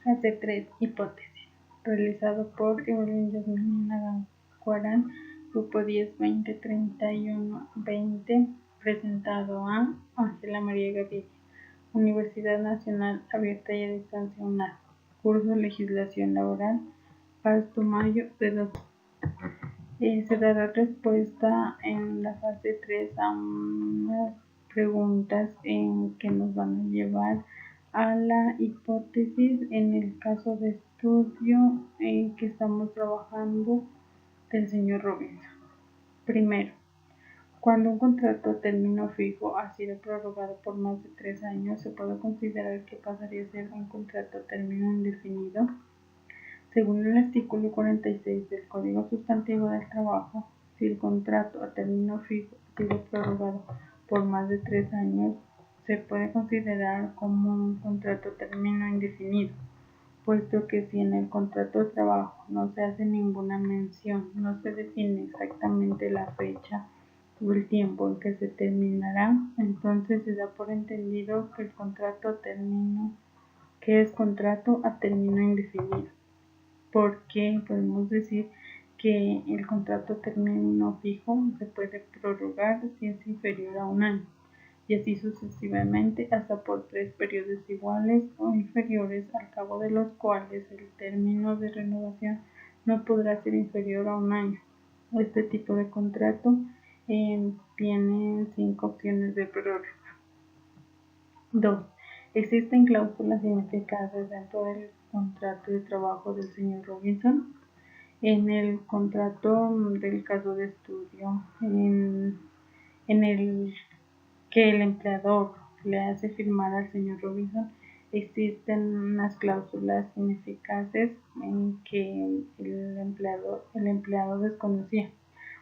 Hace 3 hipótesis. Realizado por Evelyn Yasmina Guarán, Grupo 10, 20, 31, 20. Presentado a Ángela María Gaviria, Universidad Nacional Abierta y a Distancia UNAM. Curso Legislación Laboral, Pasto Mayo de 2. Se dará respuesta en la fase 3 a unas preguntas que nos van a llevar a la hipótesis en el caso de estudio que estamos trabajando del señor Robinson. Primero, cuando un contrato a término fijo ha sido prorrogado por más de 3 años, se puede considerar que pasaría a ser un contrato a término indefinido. Según el artículo 46 del Código Sustantivo del Trabajo, si el contrato a término fijo ha sido prorrogado por más de 3 años, se puede considerar como un contrato a término indefinido, puesto que si en el contrato de trabajo no se hace ninguna mención, no se define exactamente la fecha o el tiempo en que se terminará, entonces se da por entendido que es contrato a término indefinido. Porque podemos decir que el contrato a término fijo se puede prorrogar si es inferior a un año, y así sucesivamente hasta por 3 periodos iguales o inferiores, al cabo de los cuales el término de renovación no podrá ser inferior a un año. Este tipo de contrato tiene 5 opciones de prórroga. 2. Existen cláusulas ineficaces dentro del contrato de trabajo del señor Robinson. En el contrato del caso de estudio, en el que el empleador le hace firmar al señor Robinson, existen unas cláusulas ineficaces en que el empleado desconocía.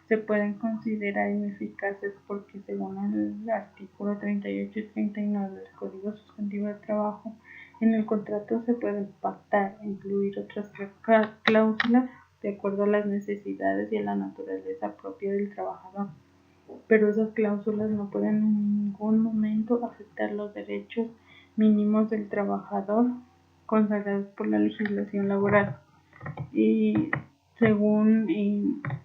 Se pueden considerar ineficaces porque, según el artículo 38 y 39 del Código Sustantivo del Trabajo, en el contrato se pueden pactar e incluir otras cláusulas de acuerdo a las necesidades y a la naturaleza propia del trabajador, pero esas cláusulas no pueden en ningún momento afectar los derechos mínimos del trabajador consagrados por la legislación laboral. Y según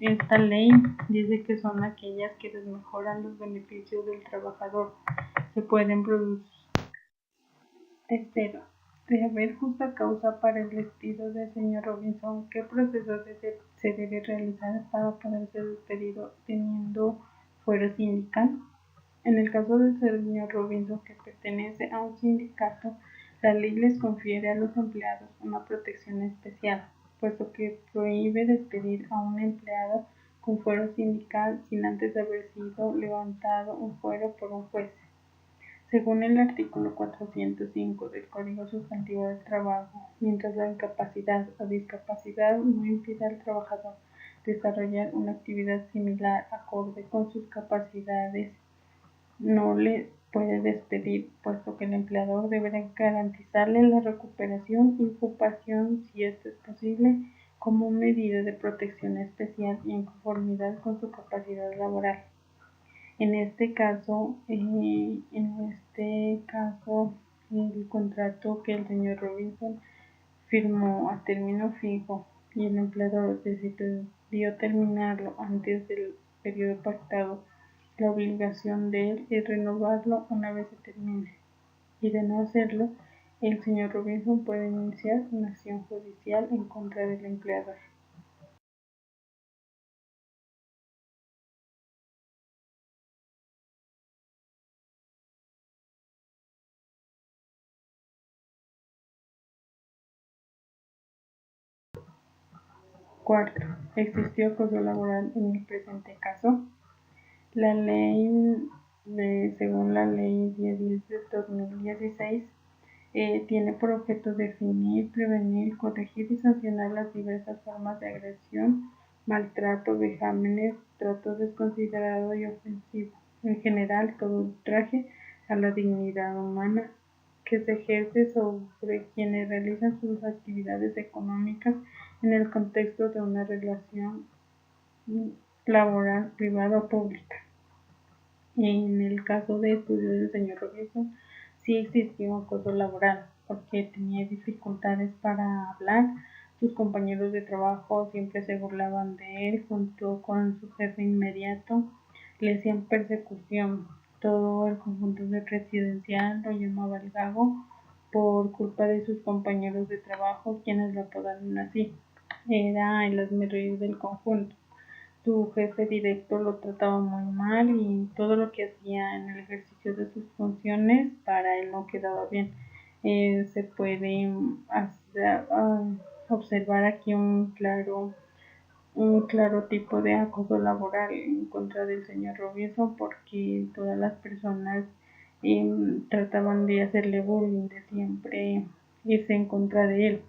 esta ley, dice que son aquellas que desmejoran los beneficios del trabajador. Se pueden producir. Tercero, de haber justa causa para el despido del señor Robinson, ¿qué proceso se debe realizar para poder ser despedido teniendo fuero sindical? En el caso del señor Robinson, que pertenece a un sindicato, la ley les confiere a los empleados una protección especial, puesto que prohíbe despedir a un empleado con fuero sindical sin antes haber sido levantado un fuero por un juez. Según el artículo 405 del Código Sustantivo del Trabajo, mientras la incapacidad o discapacidad no impida al trabajador desarrollar una actividad similar acorde con sus capacidades, no le puede despedir, puesto que el empleador deberá garantizarle la recuperación y ocupación, si esto es posible, como medida de protección especial y en conformidad con su capacidad laboral. En este caso, el contrato que el señor Robinson firmó a término fijo y el empleador decidió terminarlo antes del periodo pactado, la obligación de él es renovarlo una vez se termine, y de no hacerlo, el señor Robinson puede iniciar una acción judicial en contra del empleador. Cuarto, ¿existió acoso laboral en el presente caso? La ley, según la ley 1010 de 2016, tiene por objeto definir, prevenir, corregir y sancionar las diversas formas de agresión, maltrato, vejámenes, trato desconsiderado y ofensivo, en general todo ultraje a la dignidad humana que se ejerce sobre quienes realizan sus actividades económicas en el contexto de una relación laboral privada o pública. En el caso de estudio del señor Robinson, sí existió acoso laboral, porque tenía dificultades para hablar. Sus compañeros de trabajo siempre se burlaban de él, junto con su jefe inmediato le hacían persecución. Todo el conjunto residencial lo llamaba el Gago por culpa de sus compañeros de trabajo, quienes lo apodaron así. Era el hazmerreír del conjunto. Su jefe directo lo trataba muy mal y todo lo que hacía en el ejercicio de sus funciones para él no quedaba bien. Se puede observar aquí un claro tipo de acoso laboral en contra del señor Robinson, porque todas las personas trataban de hacerle bullying, de siempre irse en contra de él.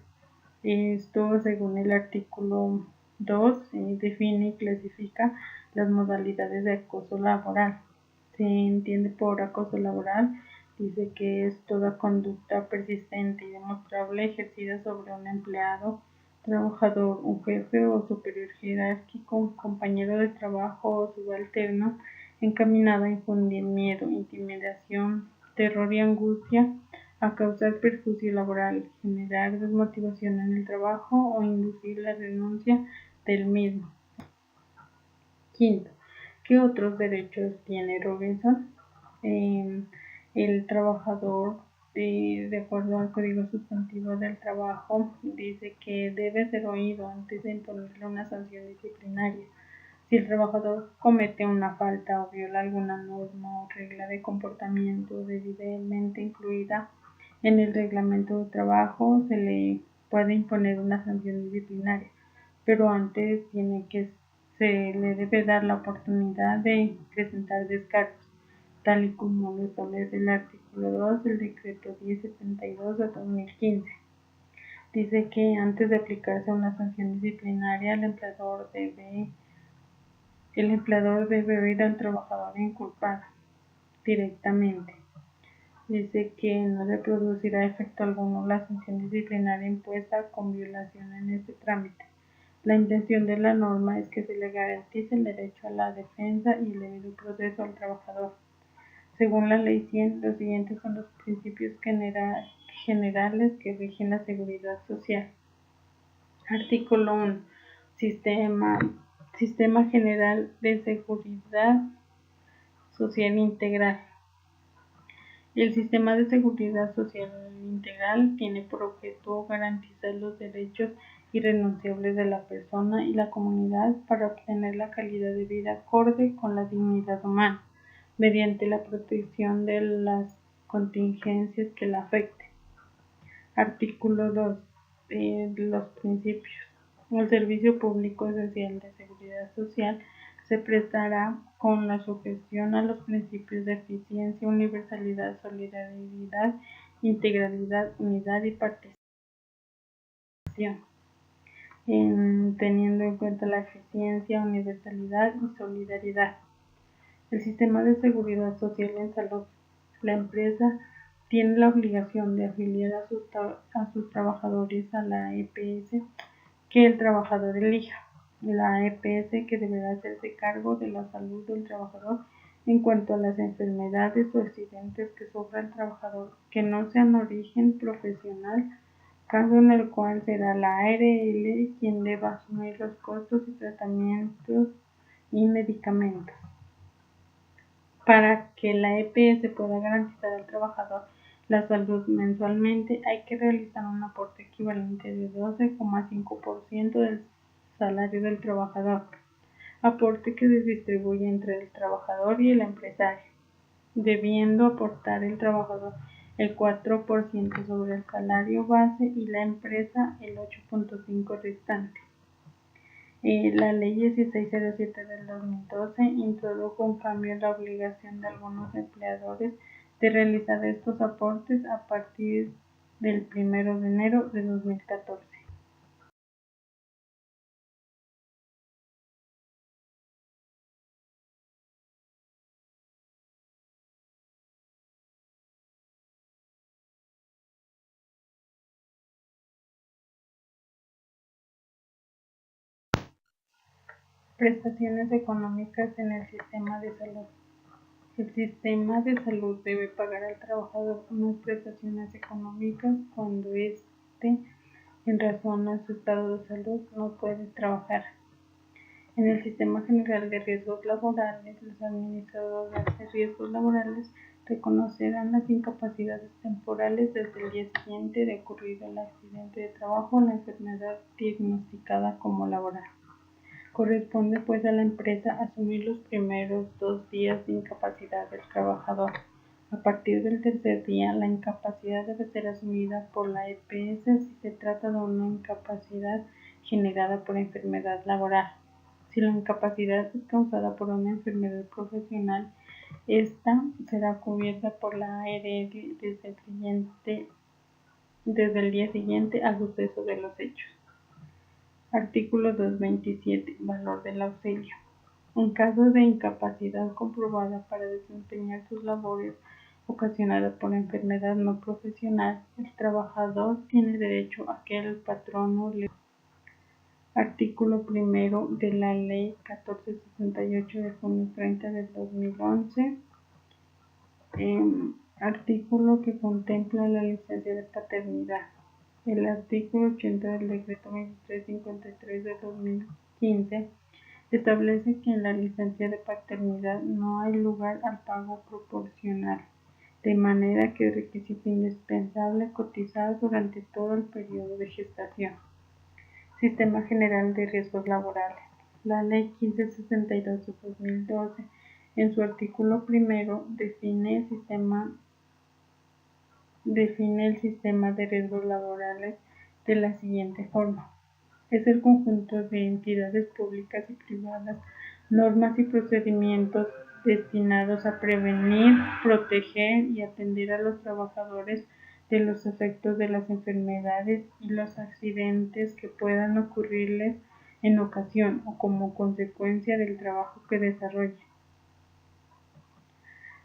Esto, según el artículo 2, define y clasifica las modalidades de acoso laboral. Se entiende por acoso laboral, dice que es toda conducta persistente y demostrable ejercida sobre un empleado, trabajador, un jefe o superior jerárquico, un compañero de trabajo o subalterno, encaminada a infundir miedo, intimidación, terror y angustia, a causar perjuicio laboral, generar desmotivación en el trabajo o inducir la renuncia del mismo. Quinto, ¿qué otros derechos tiene Robinson? El trabajador, de acuerdo al Código Sustantivo del Trabajo, dice que debe ser oído antes de imponerle una sanción disciplinaria. Si el trabajador comete una falta o viola alguna norma o regla de comportamiento debidamente incluida en el reglamento de trabajo, se le puede imponer una sanción disciplinaria, pero antes se le debe dar la oportunidad de presentar descargos, tal y como lo establece el artículo 2 del decreto 1072 de 2015. Dice que antes de aplicarse una sanción disciplinaria, el empleador debe oír al trabajador inculpado directamente. Dice que no le producirá efecto alguno la sanción disciplinaria impuesta con violación en este trámite. La intención de la norma es que se le garantice el derecho a la defensa y el debido proceso al trabajador. Según la Ley 100, los siguientes son los principios generales que rigen la seguridad social. Artículo 1. Sistema General de Seguridad Social Integral. El Sistema de Seguridad Social Integral tiene por objeto garantizar los derechos irrenunciables de la persona y la comunidad para obtener la calidad de vida acorde con la dignidad humana, mediante la protección de las contingencias que la afecten. Artículo 2. Los principios. El servicio público esencial de seguridad social se prestará con la sujeción a los principios de eficiencia, universalidad, solidaridad, integralidad, unidad y participación, teniendo en cuenta la eficiencia, universalidad y solidaridad. El sistema de seguridad social en salud. La empresa tiene la obligación de afiliar a sus trabajadores a la EPS que el trabajador elija. La EPS que deberá hacerse cargo de la salud del trabajador en cuanto a las enfermedades o accidentes que sufra el trabajador que no sean de origen profesional, caso en el cual será la ARL quien deba asumir los costos y tratamientos y medicamentos. Para que la EPS pueda garantizar al trabajador la salud mensualmente, hay que realizar un aporte equivalente de 12,5% del salario del trabajador, aporte que se distribuye entre el trabajador y el empresario, debiendo aportar el trabajador el 4% sobre el salario base y la empresa el 8,5% restante. La Ley 1607 del 2012 introdujo un cambio en la obligación de algunos empleadores de realizar estos aportes a partir del 1 de enero de 2014. Prestaciones económicas en el sistema de salud. El sistema de salud debe pagar al trabajador unas prestaciones económicas cuando éste, en razón a su estado de salud, no puede trabajar. En el Sistema General de Riesgos Laborales, los administradores de riesgos laborales reconocerán las incapacidades temporales desde el día siguiente de ocurrido el accidente de trabajo o la enfermedad diagnosticada como laboral. Corresponde pues a la empresa asumir los primeros 2 días de incapacidad del trabajador. A partir del tercer día, la incapacidad debe ser asumida por la EPS si se trata de una incapacidad generada por enfermedad laboral. Si la incapacidad es causada por una enfermedad profesional, esta será cubierta por la ARL desde el día siguiente al suceso de los hechos. Artículo 227. Valor del auxilio. En caso de incapacidad comprobada para desempeñar sus labores ocasionadas por enfermedad no profesional, el trabajador tiene derecho a que el patrono le... Artículo primero de la Ley 1468 de junio 30 del 2011. Artículo que contempla la licencia de paternidad. El artículo 80 del decreto 2353 de 2015 establece que en la licencia de paternidad no hay lugar al pago proporcional, de manera que es requisito indispensable cotizar durante todo el periodo de gestación. Sistema General de Riesgos Laborales. La Ley 1562 de 2012, en su artículo primero, define el sistema de riesgos laborales de la siguiente forma. Es el conjunto de entidades públicas y privadas, normas y procedimientos destinados a prevenir, proteger y atender a los trabajadores de los efectos de las enfermedades y los accidentes que puedan ocurrirles en ocasión o como consecuencia del trabajo que desarrollen.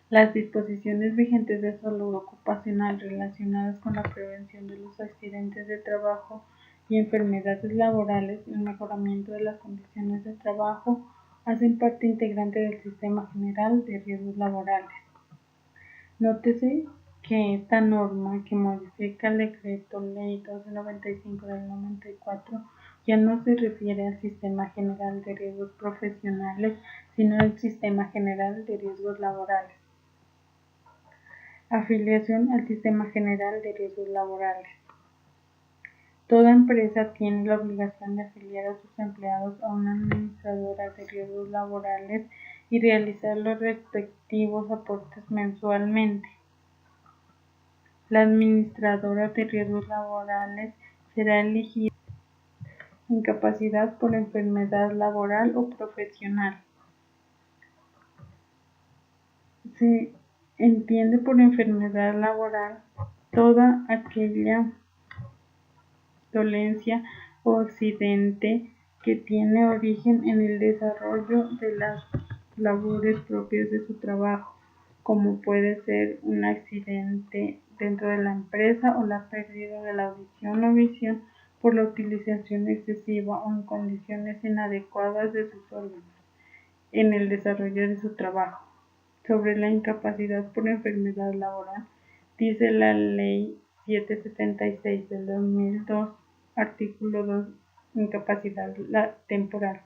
Las disposiciones vigentes de salud ocupacional relacionadas con la prevención de los accidentes de trabajo y enfermedades laborales y el mejoramiento de las condiciones de trabajo hacen parte integrante del Sistema General de Riesgos Laborales. Nótese que esta norma, que modifica el Decreto Ley 1295 del 94, ya no se refiere al Sistema General de Riesgos Profesionales, sino al Sistema General de Riesgos Laborales. Afiliación al Sistema General de Riesgos Laborales. Toda empresa tiene la obligación de afiliar a sus empleados a una administradora de riesgos laborales y realizar los respectivos aportes mensualmente. La administradora de riesgos laborales será elegida por incapacidad por enfermedad laboral o profesional. Se entiende por enfermedad laboral toda aquella dolencia o accidente que tiene origen en el desarrollo de las labores propias de su trabajo, como puede ser un accidente dentro de la empresa o la pérdida de la audición o visión por la utilización excesiva o en condiciones inadecuadas de sus órganos en el desarrollo de su trabajo. Sobre la incapacidad por enfermedad laboral, dice la Ley 776 del 2002, artículo 2, incapacidad temporal.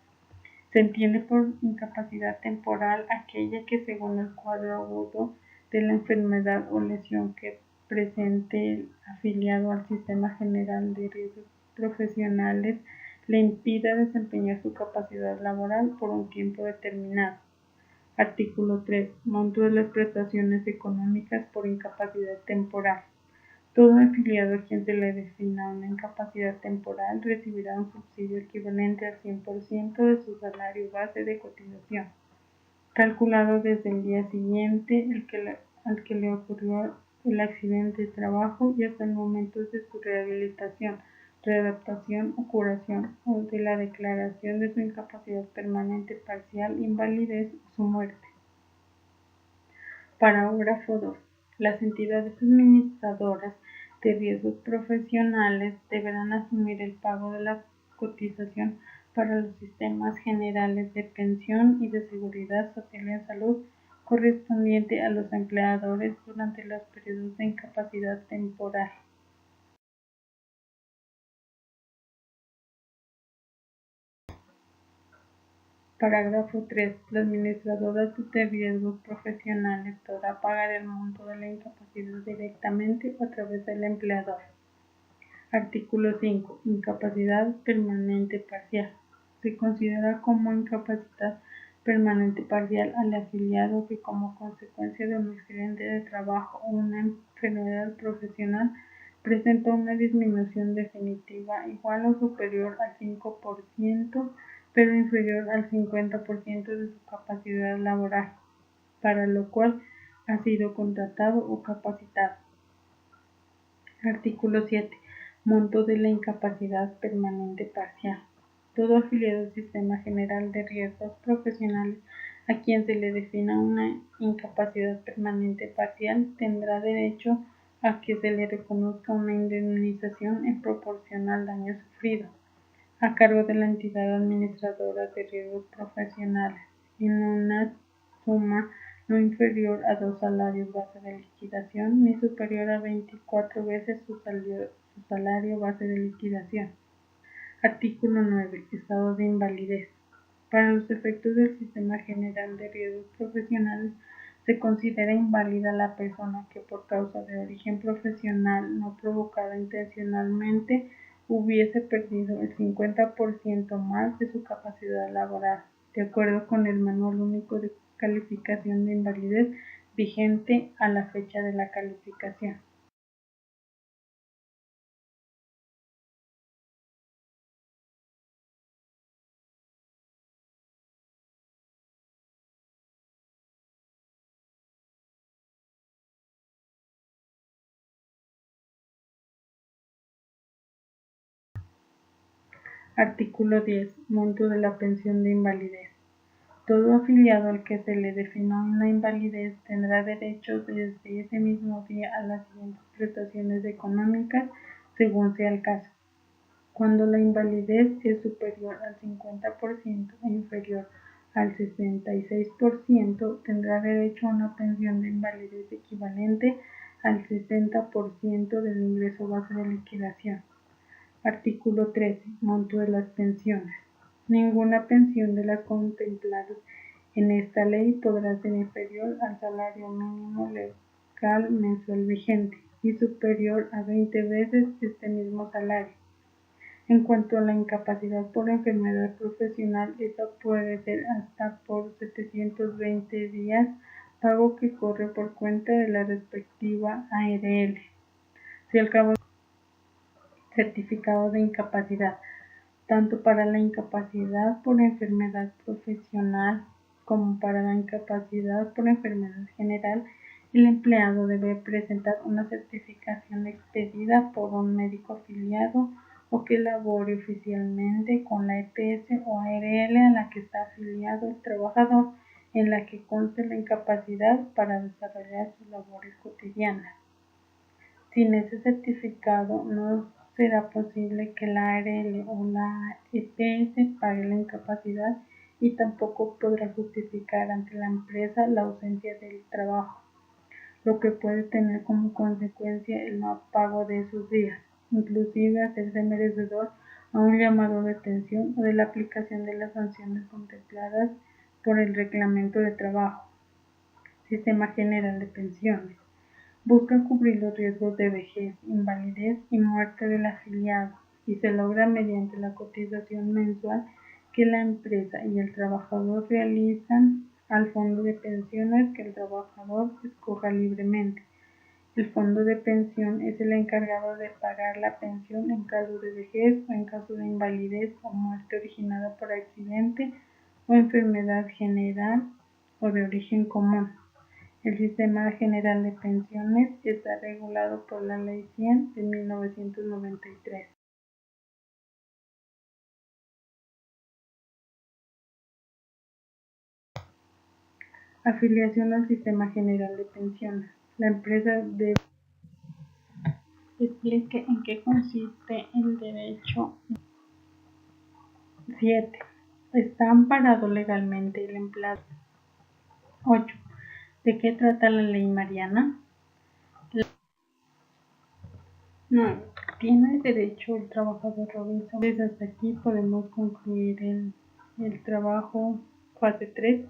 Se entiende por incapacidad temporal aquella que, según el cuadro agudo de la enfermedad o lesión que presente el afiliado al Sistema General de Riesgos Profesionales, le impida desempeñar su capacidad laboral por un tiempo determinado. Artículo 3. Monto de las prestaciones económicas por incapacidad temporal. Todo afiliado a quien se le defina una incapacidad temporal recibirá un subsidio equivalente al 100% de su salario base de cotización, calculado desde el día siguiente al que le ocurrió el accidente de trabajo y hasta el momento de su rehabilitación, readaptación o curación, o de la declaración de su incapacidad permanente, parcial, invalidez o su muerte. Parágrafo 2. Las entidades administradoras de riesgos profesionales deberán asumir el pago de la cotización para los sistemas generales de pensión y de seguridad social y en salud correspondiente a los empleadores durante los periodos de incapacidad temporal. Parágrafo 3. La administradora de riesgos profesionales podrá pagar el monto de la incapacidad directamente o a través del empleador. Artículo 5. Incapacidad permanente parcial. Se considera como incapacidad permanente parcial al afiliado que como consecuencia de un accidente de trabajo o una enfermedad profesional presenta una disminución definitiva igual o superior al 5%, pero inferior al 50% de su capacidad laboral, para lo cual ha sido contratado o capacitado. Artículo 7. Monto de la incapacidad permanente parcial. Todo afiliado al Sistema General de Riesgos Profesionales a quien se le defina una incapacidad permanente parcial tendrá derecho a que se le reconozca una indemnización en proporción al daño sufrido, a cargo de la entidad administradora de riesgos profesionales, en una suma no inferior a 2 salarios base de liquidación ni superior a 24 veces su salario base de liquidación. Artículo 9. Estado de invalidez. Para los efectos del Sistema General de Riesgos Profesionales, se considera inválida la persona que por causa de origen profesional no provocada intencionalmente hubiese perdido el 50% más de su capacidad laboral, de acuerdo con el Manual Único de Calificación de Invalidez vigente a la fecha de la calificación. Artículo 10. Monto de la pensión de invalidez. Todo afiliado al que se le defina una invalidez tendrá derecho desde ese mismo día a las siguientes prestaciones económicas según sea el caso. Cuando la invalidez es superior al 50% e inferior al 66%, tendrá derecho a una pensión de invalidez equivalente al 60% del ingreso base de liquidación. Artículo 13. Monto de las pensiones. Ninguna pensión de las contempladas en esta ley podrá ser inferior al salario mínimo legal mensual vigente y superior a 20 veces este mismo salario. En cuanto a la incapacidad por enfermedad profesional, esta puede ser hasta por 720 días, pago que corre por cuenta de la respectiva ARL. Si al cabo certificado de incapacidad, tanto para la incapacidad por enfermedad profesional como para la incapacidad por enfermedad general, el empleado debe presentar una certificación expedida por un médico afiliado o que labore oficialmente con la EPS o ARL a la que está afiliado el trabajador, en la que conste la incapacidad para desarrollar sus labores cotidianas. Sin ese certificado no será posible que la ARL o la EPS pague la incapacidad y tampoco podrá justificar ante la empresa la ausencia del trabajo, lo que puede tener como consecuencia el no pago de esos días, inclusive hacerse merecedor a un llamado de atención o de la aplicación de las sanciones contempladas por el Reglamento de Trabajo. Sistema General de Pensiones. Busca cubrir los riesgos de vejez, invalidez y muerte del afiliado y se logra mediante la cotización mensual que la empresa y el trabajador realizan al fondo de pensiones que el trabajador escoja libremente. El fondo de pensión es el encargado de pagar la pensión en caso de vejez o en caso de invalidez o muerte originada por accidente o enfermedad general o de origen común. El Sistema General de Pensiones está regulado por la Ley 100 de 1993. Afiliación al Sistema General de Pensiones. La empresa debe explique en qué consiste el derecho. 7. Está amparado legalmente el empleado. 8. ¿De qué trata la ley Mariana? No, tiene derecho el trabajador Robinson. Entonces hasta aquí podemos concluir el trabajo fase 3.